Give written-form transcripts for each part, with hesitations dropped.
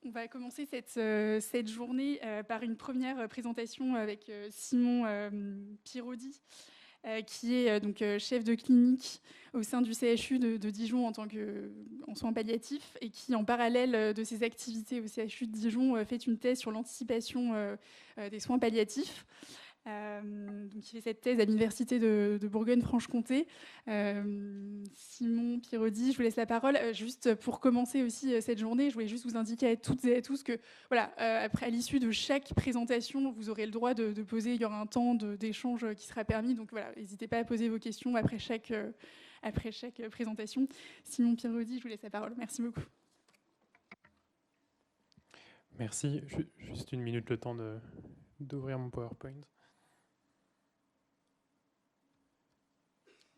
On va commencer cette journée par une première présentation avec Simon Piraudy, qui est donc chef de clinique au sein du CHU de Dijon en soins palliatifs et qui, en parallèle de ses activités au CHU de Dijon, fait une thèse sur l'anticipation des soins palliatifs. Donc, il fait cette thèse à l'université de Bourgogne-Franche-Comté. Simon Piraudy, je vous laisse la parole. Juste pour commencer aussi cette journée, je voulais juste vous indiquer à toutes et à tous que, voilà, après, à l'issue de chaque présentation, vous aurez le droit de poser, il y aura un temps d'échange qui sera permis. Donc voilà, n'hésitez pas à poser vos questions après chaque présentation. Simon Piraudy, je vous laisse la parole. Merci beaucoup. Merci. Juste une minute, le temps d'ouvrir mon PowerPoint.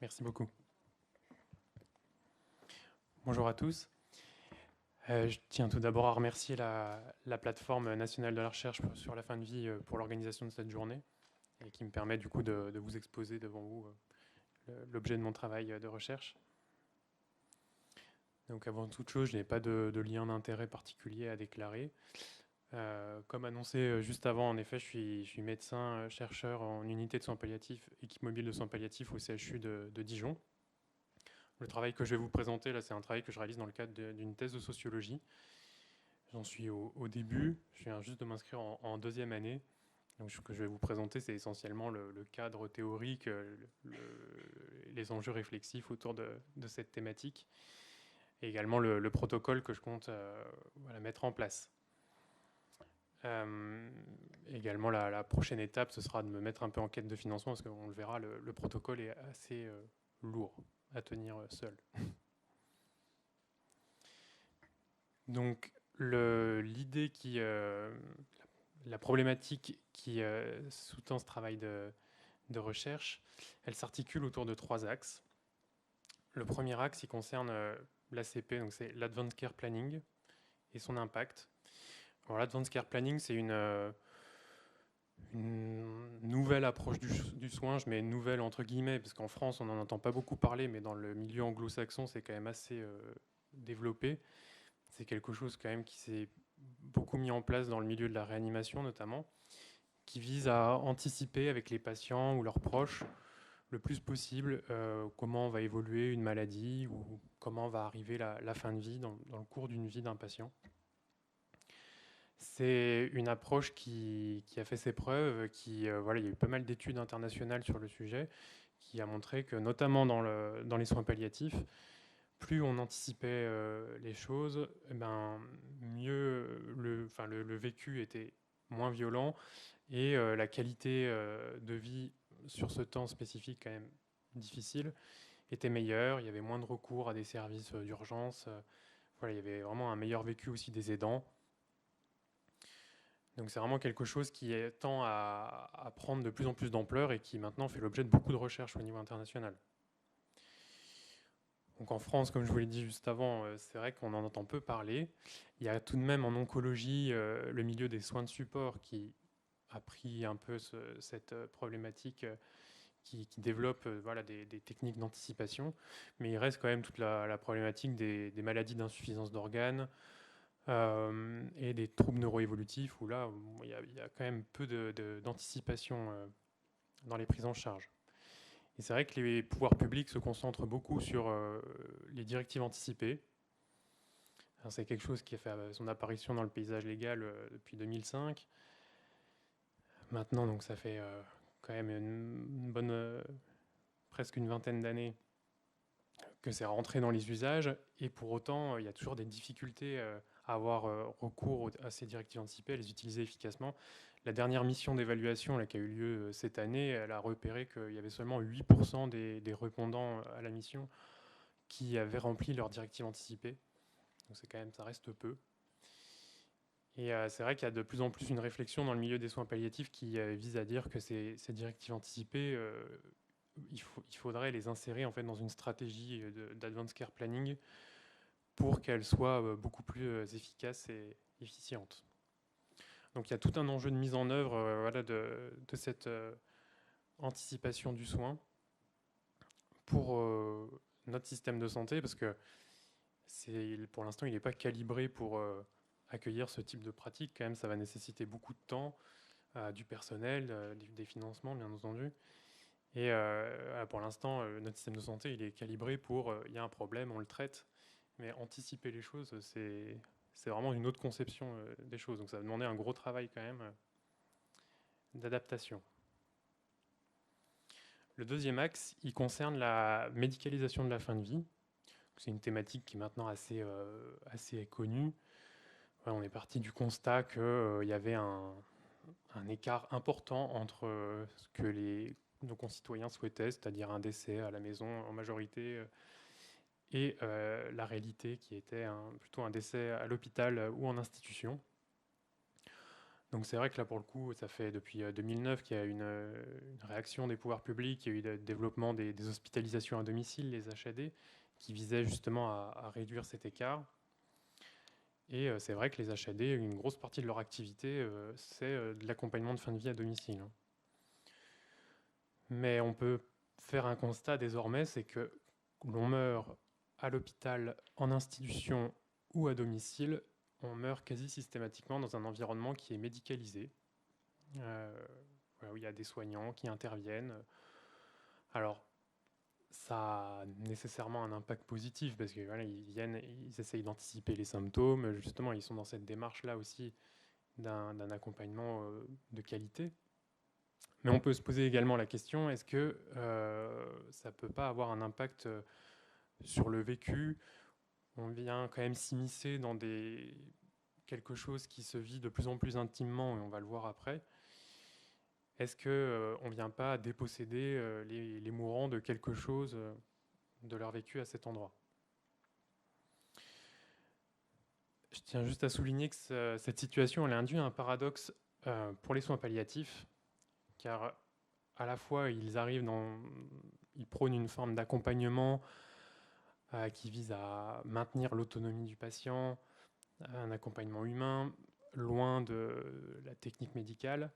Merci beaucoup. Bonjour à tous. Je tiens tout d'abord à remercier la plateforme nationale de la recherche sur la fin de vie pour l'organisation de cette journée et qui me permet du coup de vous exposer devant vous l'objet de mon travail de recherche. Donc avant toute chose, je n'ai pas de lien d'intérêt particulier à déclarer. Comme annoncé juste avant, en effet, je suis médecin, chercheur en unité de soins palliatifs, équipe mobile de soins palliatifs au CHU de Dijon. Le travail que je vais vous présenter, là, c'est un travail que je réalise dans le cadre d'une thèse de sociologie. J'en suis au début, je viens juste de m'inscrire en deuxième année. Donc, ce que je vais vous présenter, c'est essentiellement le cadre théorique, les enjeux réflexifs autour de cette thématique, et également le protocole que je compte mettre en place. Également, la prochaine étape, ce sera de me mettre un peu en quête de financement, parce qu'on le verra, le protocole est assez lourd à tenir seul. Donc, l'idée la problématique qui sous-tend ce travail de recherche, elle s'articule autour de 3 axes. Le premier axe, il concerne l'ACP, donc c'est l'Advanced Care Planning et son impact. Alors, l'Advanced Care Planning, c'est une nouvelle approche du soin. Je mets nouvelle entre guillemets, parce qu'en France, on n'en entend pas beaucoup parler, mais dans le milieu anglo-saxon, c'est quand même assez développé. C'est quelque chose quand même qui s'est beaucoup mis en place dans le milieu de la réanimation notamment, qui vise à anticiper avec les patients ou leurs proches le plus possible comment va évoluer une maladie ou comment va arriver la fin de vie dans le cours d'une vie d'un patient. C'est une approche qui a fait ses preuves, voilà, il y a eu pas mal d'études internationales sur le sujet, qui a montré que notamment dans les soins palliatifs, plus on anticipait les choses, mieux le vécu était moins violent et la qualité de vie sur ce temps spécifique quand même difficile était meilleure. Il y avait moins de recours à des services d'urgence. Voilà, il y avait vraiment un meilleur vécu aussi des aidants. Donc c'est vraiment quelque chose qui tend à prendre de plus en plus d'ampleur et qui maintenant fait l'objet de beaucoup de recherches au niveau international. Donc en France, comme je vous l'ai dit juste avant, c'est vrai qu'on en entend peu parler. Il y a tout de même en oncologie le milieu des soins de support qui a pris un peu cette problématique qui développe voilà, des techniques d'anticipation. Mais il reste quand même toute la problématique des maladies d'insuffisance d'organes et des troubles neuroévolutifs où là, il y a quand même peu d'anticipation dans les prises en charge. Et c'est vrai que les pouvoirs publics se concentrent beaucoup sur les directives anticipées. C'est quelque chose qui a fait son apparition dans le paysage légal depuis 2005. Maintenant, donc, ça fait quand même une bonne, presque une vingtaine d'années que c'est rentré dans les usages. Et pour autant, il y a toujours des difficultés à avoir recours à ces directives anticipées, à les utiliser efficacement. La dernière mission d'évaluation qui a eu lieu cette année, elle a repéré qu'il y avait seulement 8% des répondants à la mission qui avaient rempli leur directive anticipée. Donc c'est quand même, ça reste peu. Et c'est vrai qu'il y a de plus en plus une réflexion dans le milieu des soins palliatifs qui vise à dire que ces directives anticipées, il faudrait les insérer en fait dans une stratégie d'advanced care planning pour qu'elles soient beaucoup plus efficaces et efficientes. Donc il y a tout un enjeu de mise en œuvre voilà, de cette anticipation du soin pour notre système de santé, parce que pour l'instant, il n'est pas calibré pour accueillir ce type de pratique, quand même, ça va nécessiter beaucoup de temps, du personnel, des financements, bien entendu. Et pour l'instant, notre système de santé, il est calibré pour, il y a un problème, on le traite. Mais anticiper les choses, c'est vraiment une autre conception des choses. Donc ça va demander un gros travail quand même d'adaptation. Le deuxième axe, il concerne la médicalisation de la fin de vie. C'est une thématique qui est maintenant assez connue. Ouais, on est parti du constat qu'il y avait un écart important entre ce que nos concitoyens souhaitaient, c'est-à-dire un décès à la maison en majorité, et la réalité qui était plutôt un décès à l'hôpital ou en institution. Donc c'est vrai que là, pour le coup, ça fait depuis 2009 qu'il y a une réaction des pouvoirs publics, il y a eu le développement des hospitalisations à domicile, les HAD, qui visaient justement à réduire cet écart. Et c'est vrai que les HAD, une grosse partie de leur activité, c'est de l'accompagnement de fin de vie à domicile. Mais on peut faire un constat désormais, c'est que l'on meurt à l'hôpital, en institution ou à domicile, on meurt quasi systématiquement dans un environnement qui est médicalisé, où il y a des soignants qui interviennent. Alors, ça a nécessairement un impact positif parce que voilà, ils essayent d'anticiper les symptômes. Justement, ils sont dans cette démarche-là aussi d'un accompagnement de qualité. Mais on peut se poser également la question, est-ce que ça ne peut pas avoir un impact sur le vécu? On vient quand même s'immiscer dans quelque chose qui se vit de plus en plus intimement, et on va le voir après. Est-ce qu'on ne vient pas déposséder les mourants de quelque chose de leur vécu à cet endroit? Je tiens juste à souligner que cette situation elle induit un paradoxe pour les soins palliatifs, car à la fois ils prônent une forme d'accompagnement qui vise à maintenir l'autonomie du patient, un accompagnement humain, loin de la technique médicale.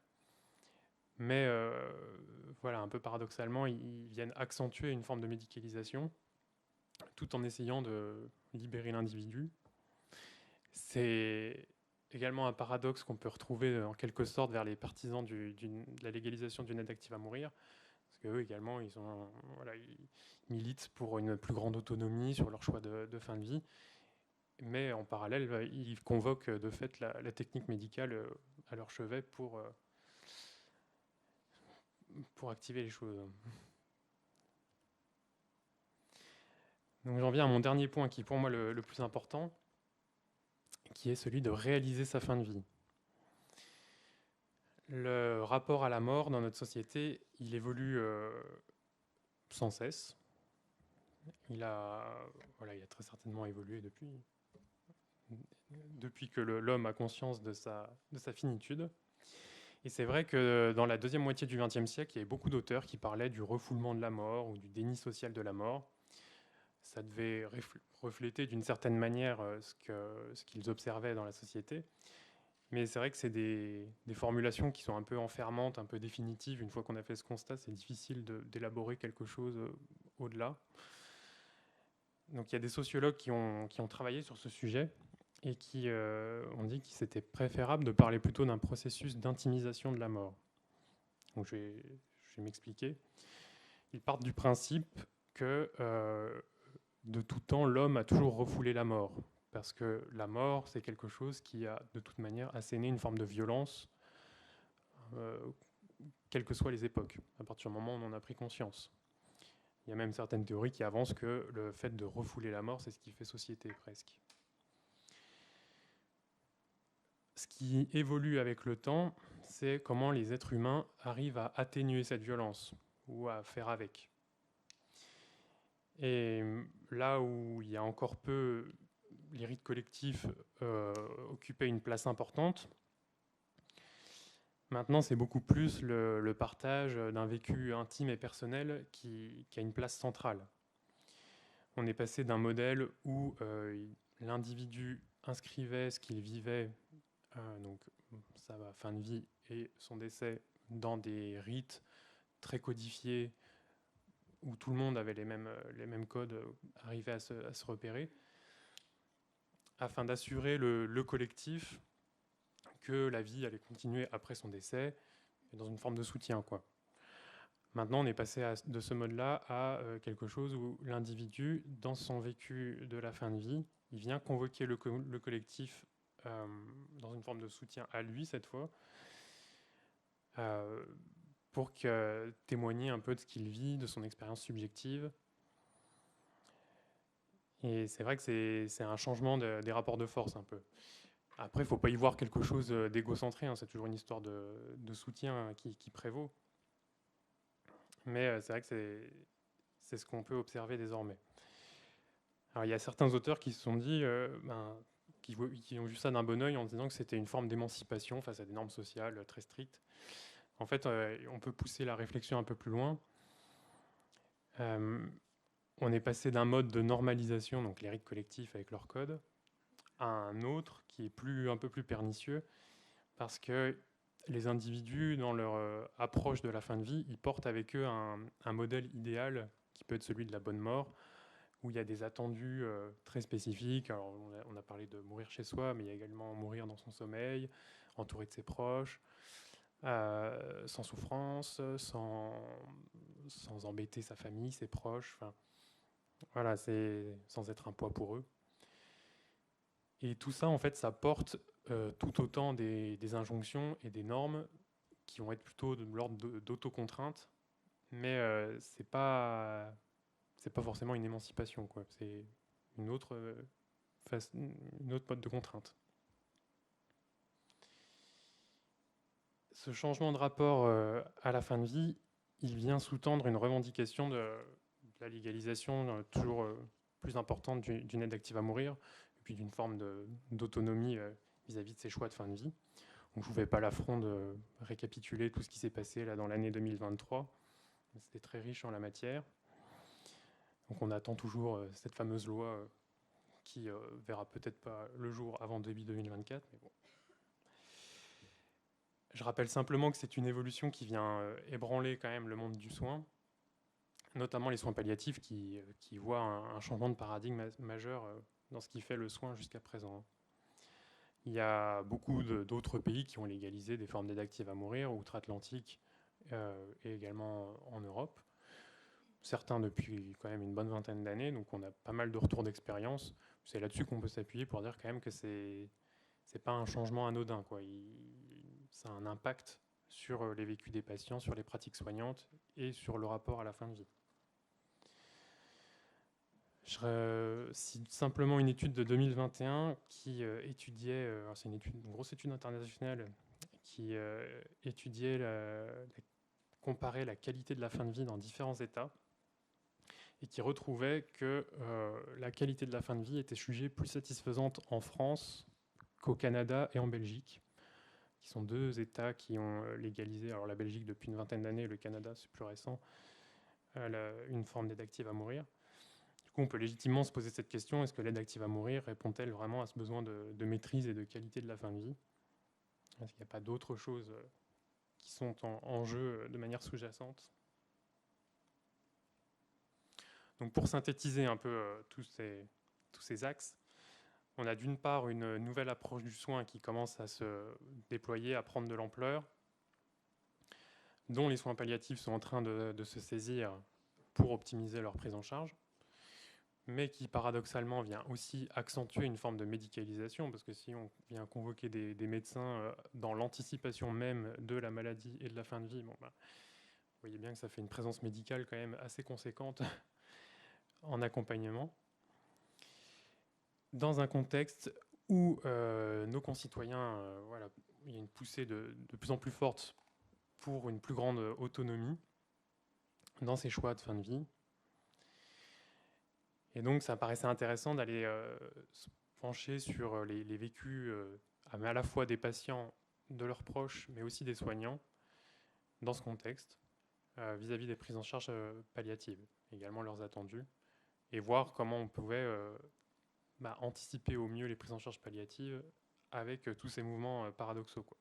Mais voilà, un peu paradoxalement, ils viennent accentuer une forme de médicalisation tout en essayant de libérer l'individu. C'est également un paradoxe qu'on peut retrouver en quelque sorte vers les partisans de la légalisation d'une aide active à mourir, parce qu'eux également, ils militent pour une plus grande autonomie sur leur choix de fin de vie, mais en parallèle, ils convoquent de fait la technique médicale à leur chevet pour activer les choses. Donc j'en viens à mon dernier point qui est pour moi le plus important, qui est celui de réaliser sa fin de vie. Le rapport à la mort dans notre société, il évolue sans cesse. Il a très certainement évolué depuis que l'homme a conscience de sa finitude. Et c'est vrai que dans la deuxième moitié du XXe siècle, il y avait beaucoup d'auteurs qui parlaient du refoulement de la mort ou du déni social de la mort. Ça devait refléter d'une certaine manière ce qu'ils observaient dans la société. Mais c'est vrai que c'est des formulations qui sont un peu enfermantes, un peu définitives. Une fois qu'on a fait ce constat, c'est difficile d'élaborer quelque chose au-delà. Donc il y a des sociologues qui ont travaillé sur ce sujet et qui ont dit qu'il c'était préférable de parler plutôt d'un processus d'intimisation de la mort. Donc je vais m'expliquer. Ils partent du principe que de tout temps, l'homme a toujours refoulé la mort. Parce que la mort, c'est quelque chose qui a de toute manière asséné une forme de violence, quelles que soient les époques, à partir du moment où on en a pris conscience. Il y a même certaines théories qui avancent que le fait de refouler la mort, c'est ce qui fait société presque. Ce qui évolue avec le temps, c'est comment les êtres humains arrivent à atténuer cette violence ou à faire avec. Et là où il y a encore peu, les rites collectifs occupaient une place importante, maintenant c'est beaucoup plus le partage d'un vécu intime et personnel qui a une place centrale. On est passé d'un modèle où l'individu inscrivait ce qu'il vivait, donc sa fin de vie et son décès, dans des rites très codifiés, où tout le monde avait les mêmes codes, arrivait à se repérer, afin d'assurer le collectif que la vie allait continuer après son décès, et dans une forme de soutien, quoi. Maintenant, on est passé de ce mode-là à quelque chose où l'individu, dans son vécu de la fin de vie, il vient convoquer le collectif dans une forme de soutien à lui, cette fois, pour témoigner un peu de ce qu'il vit, de son expérience subjective. Et c'est vrai que c'est un changement des rapports de force, un peu. Après, il ne faut pas y voir quelque chose d'égocentré, hein, c'est toujours une histoire de soutien qui prévaut. Mais c'est vrai que c'est ce qu'on peut observer désormais. Alors, il y a certains auteurs qui se sont dit, qui ont vu ça d'un bon oeil en disant que c'était une forme d'émancipation face à des normes sociales très strictes. En fait, on peut pousser la réflexion un peu plus loin. On est passé d'un mode de normalisation, donc les rites collectifs avec leur code, à un autre qui est un peu plus pernicieux, parce que les individus, dans leur approche de la fin de vie, ils portent avec eux un modèle idéal qui peut être celui de la bonne mort, où il y a des attendus très spécifiques. Alors, on a parlé de mourir chez soi, mais il y a également mourir dans son sommeil, entouré de ses proches, sans souffrance, sans embêter sa famille, ses proches. Enfin, voilà, c'est sans être un poids pour eux. Et tout ça, en fait, ça porte tout autant des injonctions et des normes qui vont être plutôt de l'ordre d'autocontrainte, mais c'est pas forcément une émancipation, quoi. C'est une autre mode de contrainte. Ce changement de rapport à la fin de vie, il vient sous-tendre une revendication de la légalisation toujours plus importante d'une aide active à mourir, et puis d'une forme d'autonomie vis-à-vis de ses choix de fin de vie. Donc, je ne vous fais pas l'affront de récapituler tout ce qui s'est passé là dans l'année 2023. C'était très riche en la matière. Donc on attend toujours cette fameuse loi qui verra peut-être pas le jour avant début 2024. Mais bon. Je rappelle simplement que c'est une évolution qui vient ébranler quand même le monde du soin, notamment les soins palliatifs qui voient un changement de paradigme majeur dans ce qui fait le soin jusqu'à présent. Il y a beaucoup d'autres pays qui ont légalisé des formes d'aide active à mourir, outre-Atlantique et également en Europe. Certains depuis quand même une bonne vingtaine d'années, donc on a pas mal de retours d'expérience. C'est là-dessus qu'on peut s'appuyer pour dire quand même que c'est pas un changement anodin, quoi. Ça a un impact sur les vécus des patients, sur les pratiques soignantes et sur le rapport à la fin de vie. Je cite simplement une étude de 2021 qui étudiait, c'est une grosse étude internationale qui étudiait, comparait la qualité de la fin de vie dans différents États et qui retrouvait que la qualité de la fin de vie était jugée plus satisfaisante en France qu'au Canada et en Belgique, qui sont deux États qui ont légalisé, alors la Belgique depuis une vingtaine d'années, le Canada c'est plus récent, une forme d'aide active à mourir. Du coup, on peut légitimement se poser cette question, est-ce que l'aide active à mourir répond-elle vraiment à ce besoin de maîtrise et de qualité de la fin de vie? Est-ce qu'il n'y a pas d'autres choses qui sont en jeu de manière sous-jacente? Donc pour synthétiser un peu tous ces axes, on a d'une part une nouvelle approche du soin qui commence à se déployer, à prendre de l'ampleur, dont les soins palliatifs sont en train de se saisir pour optimiser leur prise en charge, mais qui paradoxalement vient aussi accentuer une forme de médicalisation, parce que si on vient convoquer des médecins dans l'anticipation même de la maladie et de la fin de vie, vous voyez bien que ça fait une présence médicale quand même assez conséquente en accompagnement, dans un contexte où nos concitoyens, il y a une poussée de plus en plus forte pour une plus grande autonomie dans ces choix de fin de vie. Et donc, ça paraissait intéressant d'aller se pencher sur les vécus à la fois des patients, de leurs proches, mais aussi des soignants, dans ce contexte, vis-à-vis des prises en charge palliatives, également leurs attendus, et voir comment on pouvait anticiper au mieux les prises en charge palliatives avec tous ces mouvements paradoxaux, quoi.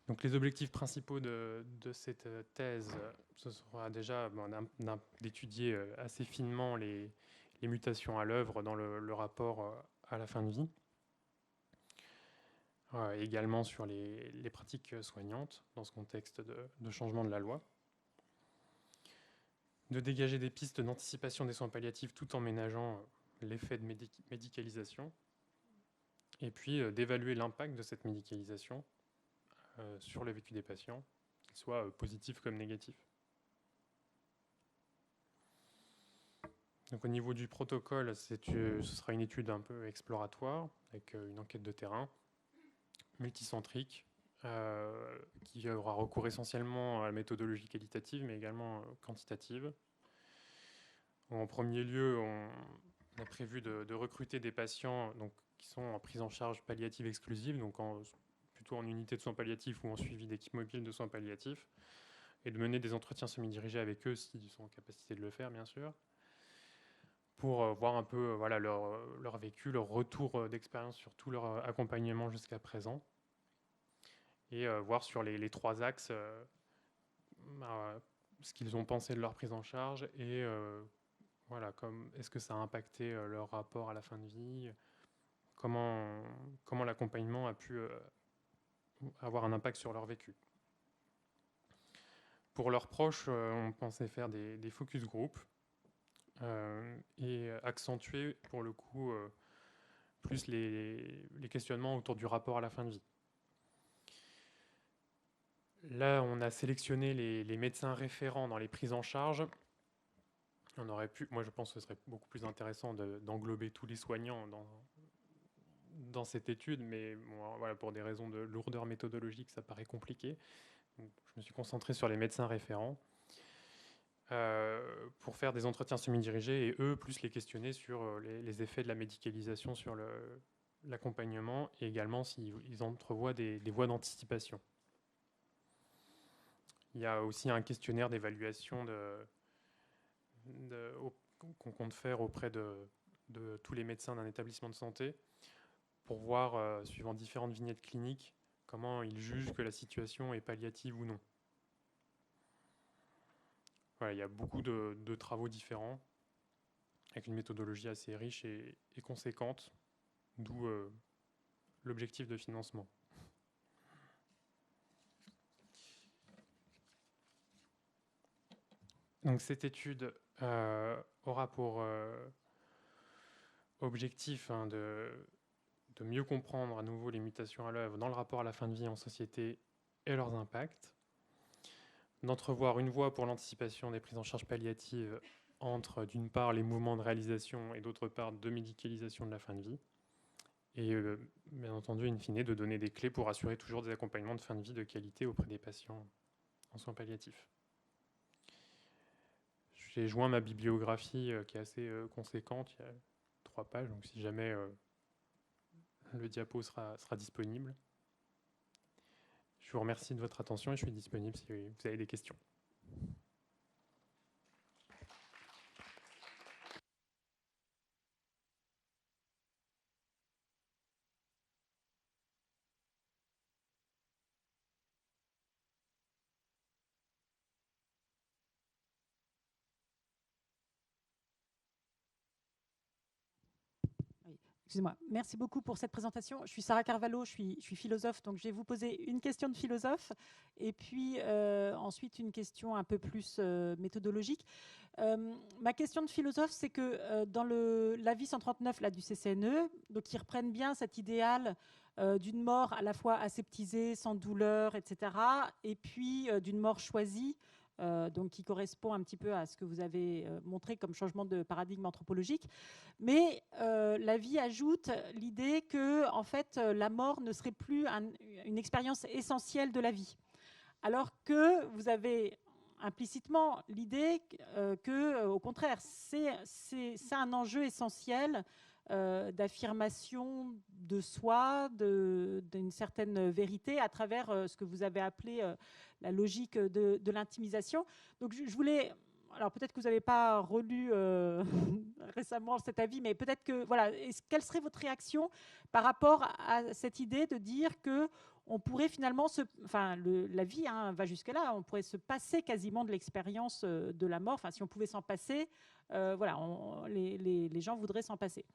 Donc les objectifs principaux de cette thèse, ce sera déjà d'étudier assez finement les mutations à l'œuvre dans le rapport à la fin de vie. Également sur les pratiques soignantes dans ce contexte de changement de la loi. De dégager des pistes d'anticipation des soins palliatifs tout en ménageant l'effet de médicalisation. Et puis d'évaluer l'impact de cette médicalisation sur le vécu des patients, qu'il soit positif comme négatif. Donc, au niveau du protocole, ce sera une étude un peu exploratoire, avec une enquête de terrain, multicentrique, qui aura recours essentiellement à la méthodologie qualitative, mais également quantitative. En premier lieu, on a prévu de recruter des patients donc, qui sont en prise en charge palliative exclusive, donc plutôt en unité de soins palliatifs ou en suivi d'équipe mobile de soins palliatifs, et de mener des entretiens semi-dirigés avec eux s'ils sont en capacité de le faire, bien sûr, pour voir un peu leur vécu, leur retour d'expérience sur tout leur accompagnement jusqu'à présent, et voir sur les 3 axes ce qu'ils ont pensé de leur prise en charge et est-ce que ça a impacté leur rapport à la fin de vie, comment l'accompagnement a pu avoir un impact sur leur vécu. Pour leurs proches, on pensait faire des focus group et accentuer pour le coup plus les questionnements autour du rapport à la fin de vie. Là, on a sélectionné les médecins référents dans les prises en charge. On aurait pu, moi je pense que ce serait beaucoup plus intéressant d'englober tous les soignants dans cette étude, mais bon, voilà, pour des raisons de lourdeur méthodologique, ça paraît compliqué. Donc, je me suis concentré sur les médecins référents pour faire des entretiens semi-dirigés et eux, plus les questionner sur les effets de la médicalisation sur l'accompagnement et également s'ils entrevoient des voies d'anticipation. Il y a aussi un questionnaire d'évaluation qu'on compte faire auprès de tous les médecins d'un établissement de santé pour voir, suivant différentes vignettes cliniques, comment ils jugent que la situation est palliative ou non. Voilà, il y a beaucoup de travaux différents, avec une méthodologie assez riche et conséquente, d'où l'objectif de financement. Donc cette étude aura pour objectif de mieux comprendre à nouveau les mutations à l'œuvre dans le rapport à la fin de vie en société et leurs impacts, d'entrevoir une voie pour l'anticipation des prises en charge palliatives entre, d'une part, les mouvements de réalisation et d'autre part, de médicalisation de la fin de vie, et bien entendu, in fine, de donner des clés pour assurer toujours des accompagnements de fin de vie de qualité auprès des patients en soins palliatifs. J'ai joint ma bibliographie qui est assez conséquente, il y a 3 pages, donc si jamais le diapo sera disponible. Je vous remercie de votre attention et je suis disponible si vous avez des questions. Excusez-moi. Merci beaucoup pour cette présentation. Je suis Sarah Carvalho, je suis philosophe, donc je vais vous poser une question de philosophe et puis ensuite une question un peu plus méthodologique. Ma question de philosophe, c'est que dans l'avis 139 là, du CCNE, donc ils reprennent bien cet idéal d'une mort à la fois aseptisée, sans douleur, etc., et puis d'une mort choisie, donc qui correspond un petit peu à ce que vous avez montré comme changement de paradigme anthropologique. Mais la vie ajoute l'idée que en fait, la mort ne serait plus une expérience essentielle de la vie. Alors que vous avez implicitement l'idée que, au contraire, c'est un enjeu essentiel d'affirmation de soi, d'une certaine vérité à travers ce que vous avez appelé la logique de l'intimisation. Donc je voulais... Alors peut-être que vous n'avez pas relu récemment cet avis, mais peut-être que... Voilà, quelle serait votre réaction par rapport à cette idée de dire que on pourrait finalement la vie va jusque-là, on pourrait se passer quasiment de l'expérience de la mort. Enfin, si on pouvait s'en passer, voilà, les gens voudraient s'en passer.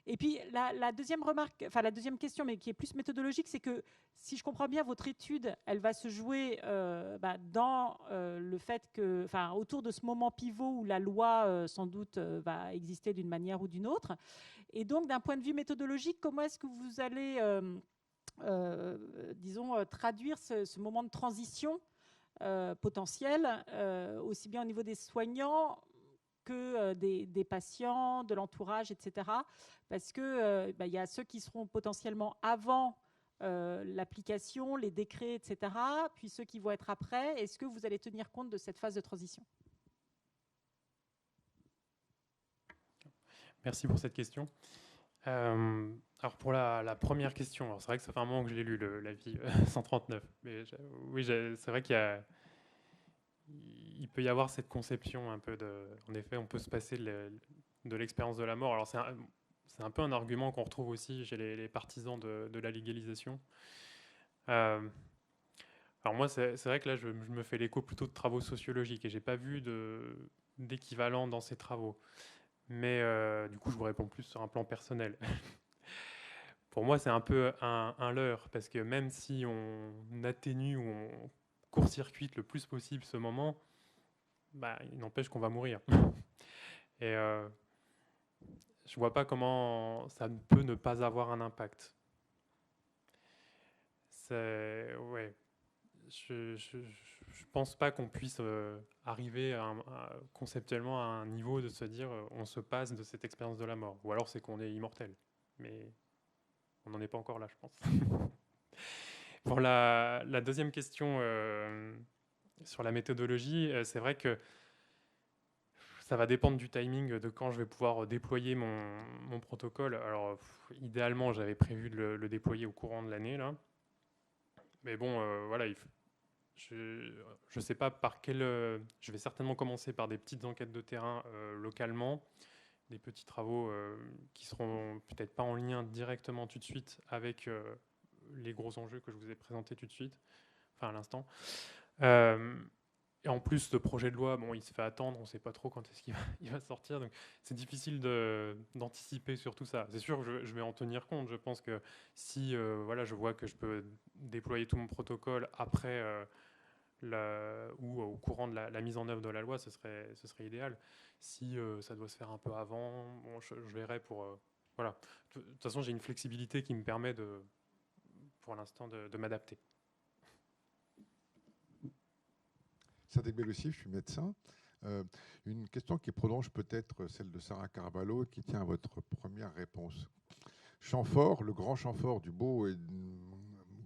Et puis la deuxième remarque, enfin la deuxième question, mais qui est plus méthodologique, c'est que si je comprends bien, votre étude, elle va se jouer dans le fait que, enfin, autour de ce moment pivot où la loi sans doute va exister d'une manière ou d'une autre. Et donc, d'un point de vue méthodologique, comment est-ce que vous allez disons, traduire ce moment de transition potentiel, aussi bien au niveau des soignants que des patients, de l'entourage, etc. Parce que y a ceux qui seront potentiellement avant l'application, les décrets, etc., puis ceux qui vont être après. Est-ce que vous allez tenir compte de cette phase de transition? Merci pour cette question. Alors pour la première question, c'est vrai que ça fait un moment que je l'ai lu, l'avis 139. Mais oui, c'est vrai il peut y avoir cette conception un peu en effet, on peut se passer de l'expérience de la mort. Alors c'est un peu un argument qu'on retrouve aussi chez les partisans de la légalisation. Alors moi, c'est vrai que là, je me fais l'écho plutôt de travaux sociologiques et j'ai pas vu d'équivalent dans ces travaux. Mais du coup, je vous réponds plus sur un plan personnel. Pour moi, c'est un peu un leurre, parce que même si on atténue ou on court-circuite le plus possible ce moment, il n'empêche qu'on va mourir. Et je vois pas comment ça ne peut ne pas avoir un impact. Ouais. Je pense pas qu'on puisse arriver conceptuellement à un niveau de se dire on se passe de cette expérience de la mort. Ou alors c'est qu'on est immortel. Mais on n'en est pas encore là, je pense. Pour la deuxième question sur la méthodologie, c'est vrai que ça va dépendre du timing de quand je vais pouvoir déployer mon protocole. Alors, idéalement, j'avais prévu de le déployer au courant de l'année, là. Mais bon, voilà, je ne sais pas par quel... je vais certainement commencer par des petites enquêtes de terrain localement, des petits travaux qui seront peut-être pas en lien directement tout de suite avec les gros enjeux que je vous ai présentés tout de suite, enfin à l'instant. Et en plus, le projet de loi, bon, il se fait attendre, on ne sait pas trop quand est-ce qu'il va sortir, donc c'est difficile d'anticiper sur tout ça. C'est sûr que je vais en tenir compte. Je pense que si voilà, je vois que je peux déployer tout mon protocole après ou au courant de la mise en œuvre de la loi, ce serait idéal. Si ça doit se faire un peu avant, bon, je verrai pour... voilà. De toute façon, j'ai une flexibilité qui me permet pour l'instant de m'adapter. Sadek Belossi, je suis médecin. Une question qui prolonge peut-être celle de Sarah Carvalho, qui tient à votre première réponse. Chamfort, le grand Chamfort du beau et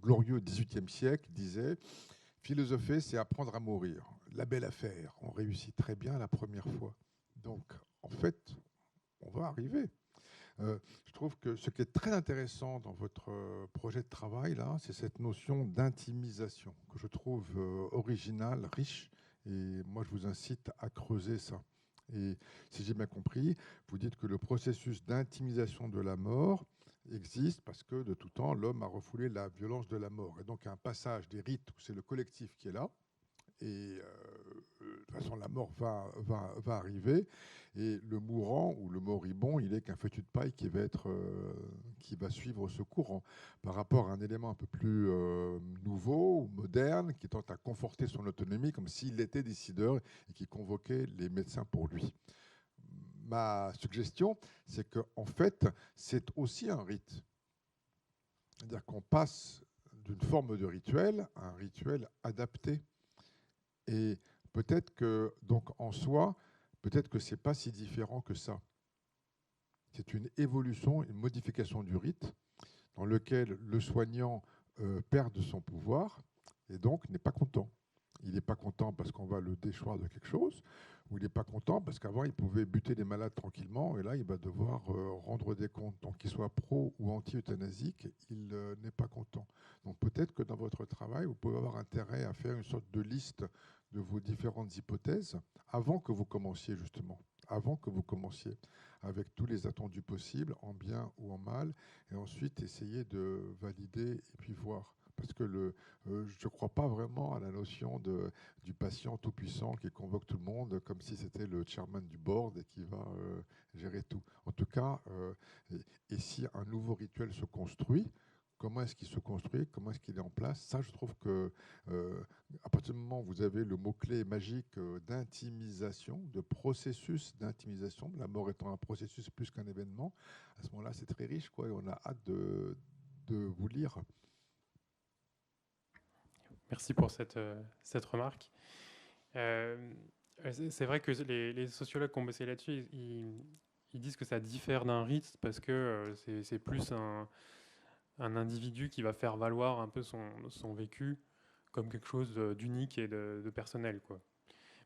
glorieux XVIIIe siècle, disait « Philosopher, c'est apprendre à mourir. La belle affaire, on réussit très bien la première fois. » Donc, en fait, on va arriver. Je trouve que ce qui est très intéressant dans votre projet de travail, là, c'est cette notion d'intimisation que je trouve originale, riche, et moi je vous incite à creuser ça. Et si j'ai bien compris, vous dites que le processus d'intimisation de la mort existe parce que de tout temps, l'homme a refoulé la violence de la mort. Et donc il y a un passage des rites où c'est le collectif qui est là, et de toute façon la mort va arriver, et le mourant ou le moribond, il est qu'un fétu de paille qui va suivre ce courant par rapport à un élément un peu plus nouveau ou moderne qui tente à conforter son autonomie comme s'il était décideur et qui convoquait les médecins pour lui. Ma suggestion, c'est qu'en fait, c'est aussi un rite. C'est-à-dire qu'on passe d'une forme de rituel à un rituel adapté. Et peut-être que, donc en soi, peut-être que ce n'est pas si différent que ça. C'est une évolution, une modification du rite dans lequel le soignant perd de son pouvoir et donc n'est pas content. Il n'est pas content parce qu'on va le déchoir de quelque chose, ou il n'est pas content parce qu'avant il pouvait buter les malades tranquillement et là il va devoir rendre des comptes. Donc qu'il soit pro ou anti-euthanasique, il n'est pas content. Donc peut-être que dans votre travail, vous pouvez avoir intérêt à faire une sorte de liste de vos différentes hypothèses avant que vous commenciez justement, avant que vous commenciez, avec tous les attendus possibles, en bien ou en mal, et ensuite essayer de valider et puis voir. Parce que je ne crois pas vraiment à la notion du patient tout-puissant qui convoque tout le monde comme si c'était le chairman du board et qui va gérer tout. En tout cas, et si un nouveau rituel se construit, comment est-ce qu'il se construit? Comment est-ce qu'il est en place? Ça, je trouve que à partir du moment où vous avez le mot-clé magique d'intimisation, de processus d'intimisation, la mort étant un processus plus qu'un événement, à ce moment-là, c'est très riche, quoi, et on a hâte de vous lire. Merci pour cette remarque. C'est vrai que les sociologues qui ont bossé là-dessus, ils disent que ça diffère d'un rite parce que c'est plus un individu qui va faire valoir un peu son vécu comme quelque chose d'unique et de personnel, quoi.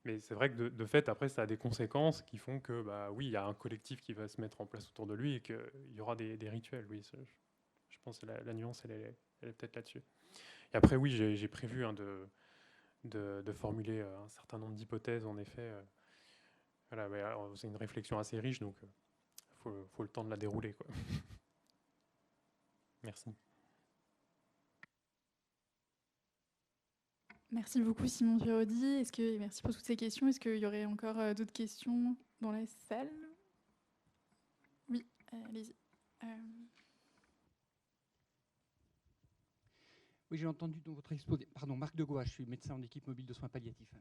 Mais c'est vrai que de fait, après, ça a des conséquences qui font que, bah oui, il y a un collectif qui va se mettre en place autour de lui et qu'il y aura des rituels. Oui, je pense que la nuance, elle est peut-être là-dessus. Et après, oui, j'ai prévu de formuler un certain nombre d'hypothèses, en effet. Voilà, mais c'est une réflexion assez riche, donc faut le temps de la dérouler, quoi. Merci. Merci beaucoup Simon Piraudy. Merci pour toutes ces questions. Est-ce qu'il y aurait encore d'autres questions dans la salle? Oui, allez-y. Oui, j'ai entendu dans votre exposé. Pardon, Marc Degois, je suis médecin en équipe mobile de soins palliatifs.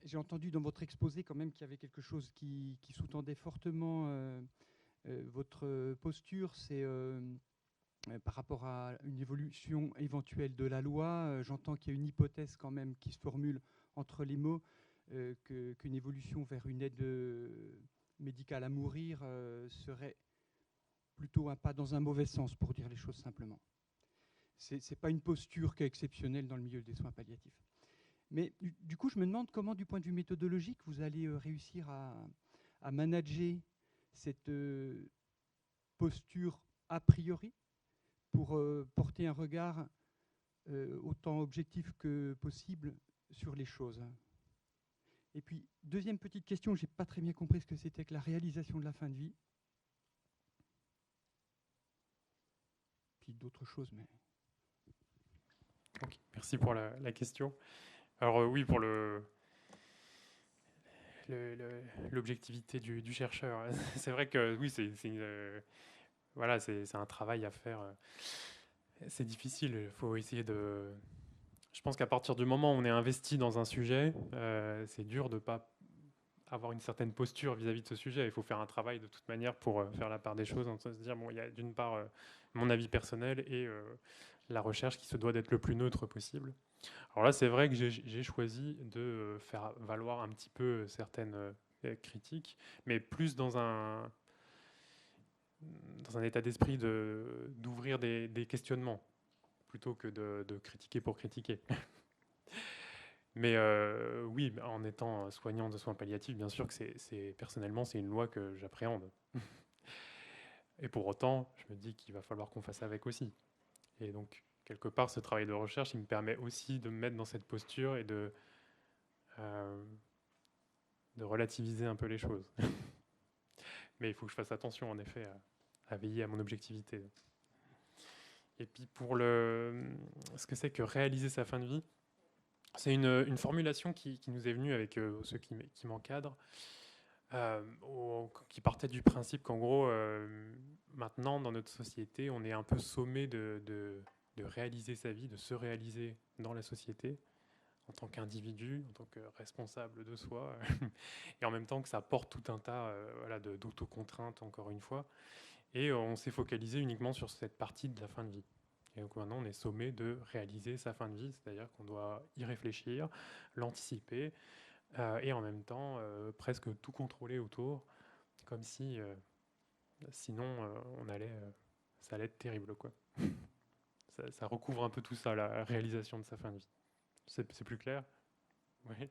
J'ai entendu dans votre exposé quand même qu'il y avait quelque chose qui sous-tendait fortement votre posture. C'est par rapport à une évolution éventuelle de la loi. J'entends qu'il y a une hypothèse quand même qui se formule entre les mots, qu'une évolution vers une aide médicale à mourir serait plutôt un pas dans un mauvais sens, pour dire les choses simplement. Ce n'est pas une posture qui est exceptionnelle dans le milieu des soins palliatifs. Mais du coup, je me demande comment, du point de vue méthodologique, vous allez réussir à manager cette posture a priori pour porter un regard autant objectif que possible sur les choses. Et puis, deuxième petite question, je n'ai pas très bien compris ce que c'était que la réalisation de la fin de vie. Puis d'autres choses, mais... Okay, merci pour la question. Alors oui, pour l'objectivité du chercheur, c'est vrai que oui, voilà, c'est un travail à faire. C'est difficile, il faut essayer de... Je pense qu'à partir du moment où on est investi dans un sujet, c'est dur de ne pas avoir une certaine posture vis-à-vis de ce sujet. Il faut faire un travail de toute manière pour faire la part des choses, en se dire, bon, il y a d'une part mon avis personnel et la recherche qui se doit d'être le plus neutre possible. Alors là, c'est vrai que j'ai choisi de faire valoir un petit peu certaines critiques, mais plus dans un état d'esprit d'ouvrir des questionnements, plutôt que de critiquer pour critiquer. Mais oui, en étant soignant de soins palliatifs, bien sûr que personnellement, c'est une loi que j'appréhende. Et pour autant, je me dis qu'il va falloir qu'on fasse avec aussi. Et donc, quelque part, ce travail de recherche, il me permet aussi de me mettre dans cette posture et de relativiser un peu les choses. Mais il faut que je fasse attention, en effet, à veiller à mon objectivité. Et puis, pour ce que c'est que réaliser sa fin de vie, c'est une formulation qui nous est venue avec ceux qui m'encadrent, qui partait du principe qu'en gros, maintenant, dans notre société, on est un peu sommé de réaliser sa vie, de se réaliser dans la société, en tant qu'individu, en tant que responsable de soi, et en même temps que ça porte tout un tas d'autocontraintes, encore une fois, et on s'est focalisé uniquement sur cette partie de la fin de vie. Et donc maintenant, on est sommé de réaliser sa fin de vie, c'est-à-dire qu'on doit y réfléchir, l'anticiper, et en même temps, presque tout contrôler autour, comme si, sinon, ça allait être terrible, quoi. Ça recouvre un peu tout ça, la réalisation de sa fin de vie. C'est plus clair? Oui.